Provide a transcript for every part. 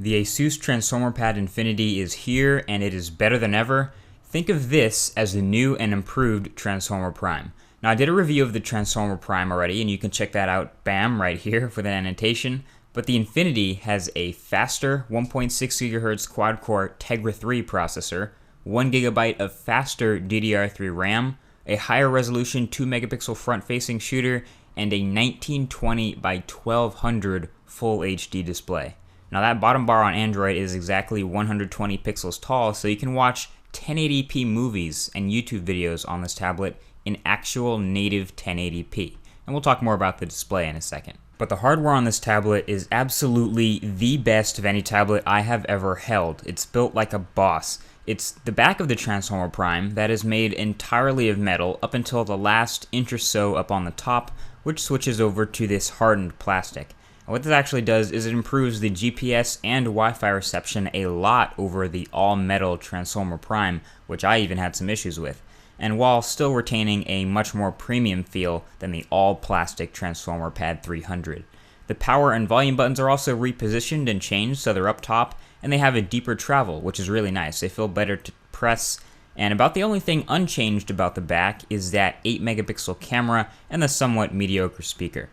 The Asus Transformer Pad Infinity is here and it is better than ever. Think of this as the new and improved Transformer Prime. Now I did a review of the Transformer Prime already and you can check that out, bam, right here with an annotation. But the Infinity has a faster 1.6 GHz quad-core Tegra 3 processor, 1 GB of faster DDR3 RAM, a higher resolution 2 megapixel front-facing shooter, and a 1920 by 1200 full HD display. Now that bottom bar on Android is exactly 120 pixels tall, so you can watch 1080p movies and YouTube videos on this tablet in actual native 1080p. And we'll talk more about the display in a second. But the hardware on this tablet is absolutely the best of any tablet I have ever held. It's built like a boss. It's the back of the Transformer Prime that is made entirely of metal up until the last inch or so up on the top, which switches over to this hardened plastic. And what this actually does is it improves the GPS and Wi-Fi reception a lot over the all-metal Transformer Prime, which I even had some issues with, and while still retaining a much more premium feel than the all-plastic Transformer Pad 300. The power and volume buttons are also repositioned and changed so they're up top, and they have a deeper travel, which is really nice. They feel better to press, and about the only thing unchanged about the back is that 8 megapixel camera and the somewhat mediocre speaker.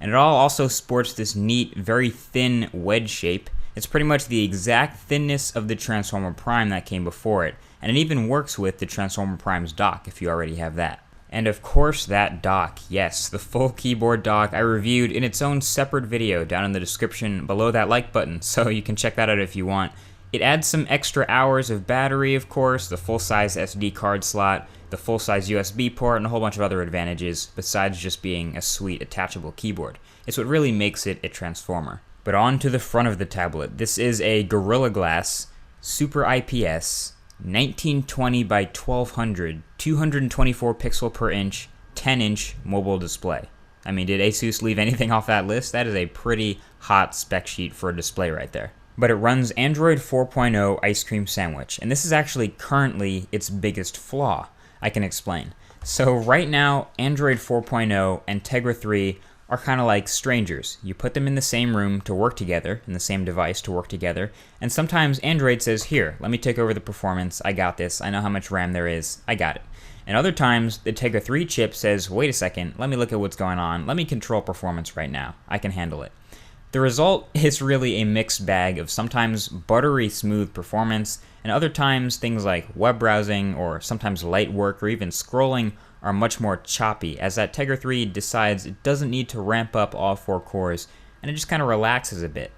And it all also sports this neat, very thin wedge shape. It's pretty much the exact thinness of the Transformer Prime that came before it, and it even works with the Transformer Prime's dock if you already have that. And of course that dock, yes, the full keyboard dock I reviewed in its own separate video down in the description below that like button, so you can check that out if you want. It adds some extra hours of battery, of course, the full-size SD card slot, the full-size USB port, and a whole bunch of other advantages, besides just being a sweet attachable keyboard. It's what really makes it a Transformer. But on to the front of the tablet. This is a Gorilla Glass Super IPS 1920 by 1200 224 pixel per inch 10-inch mobile display. I mean, did Asus leave anything off that list? That is a pretty hot spec sheet for a display right there. But it runs Android 4.0 Ice Cream Sandwich, and this is actually currently its biggest flaw. I can explain. So right now, Android 4.0 and Tegra 3 are kind of like strangers. You put them in the same room to work together, in the same device to work together, and sometimes Android says, here, let me take over the performance, I got this, I know how much RAM there is, I got it. And other times, the Tegra 3 chip says, wait a second, let me look at what's going on, let me control performance right now, I can handle it. The result is really a mixed bag of sometimes buttery smooth performance, and other times things like web browsing or sometimes light work or even scrolling are much more choppy, as that Tegra 3 decides it doesn't need to ramp up all 4 cores, and it just kind of relaxes a bit.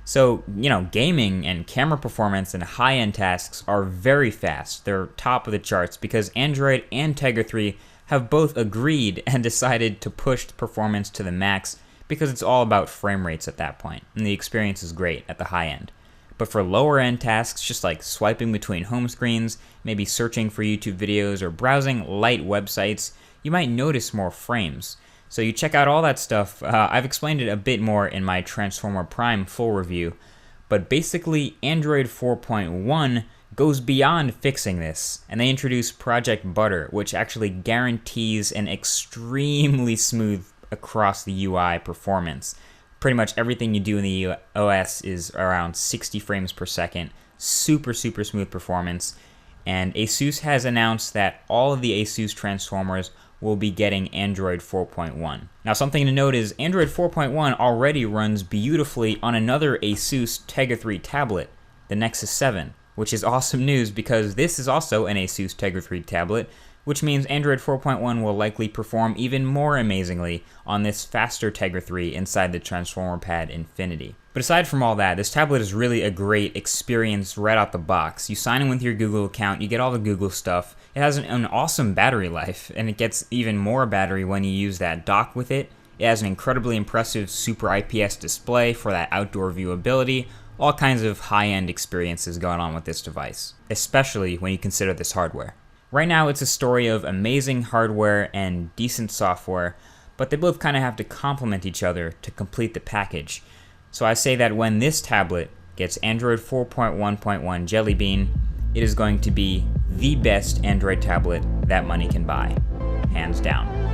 So, gaming and camera performance and high-end tasks are very fast. They're top of the charts because Android and Tegra 3 have both agreed and decided to push the performance to the max because it's all about frame rates at that point, and the experience is great at the high end. But for lower end tasks, just like swiping between home screens, maybe searching for YouTube videos or browsing light websites, you might notice more frames. So you check out all that stuff. I've explained it a bit more in my Transformer Prime full review, but basically Android 4.1 goes beyond fixing this, and they introduce Project Butter, which actually guarantees an extremely smooth across the UI performance. Pretty much everything you do in the OS is around 60 frames per second, super smooth performance, and Asus has announced that all of the Asus Transformers will be getting Android 4.1. Now something to note is Android 4.1 already runs beautifully on another Asus Tegra 3 tablet, the Nexus 7, which is awesome news because this is also an Asus Tegra 3 tablet, which means Android 4.1 will likely perform even more amazingly on this faster Tegra 3 inside the Transformer Pad Infinity. But aside from all that, this tablet is really a great experience right out the box. You sign in with your Google account, you get all the Google stuff, it has an awesome battery life, and it gets even more battery when you use that dock with it. It has an incredibly impressive Super IPS display for that outdoor viewability, all kinds of high-end experiences going on with this device, especially when you consider this hardware. Right now, it's a story of amazing hardware and decent software, but they both kind of have to complement each other to complete the package. So I say that when this tablet gets Android 4.1.1 Jelly Bean, it is going to be the best Android tablet that money can buy, hands down.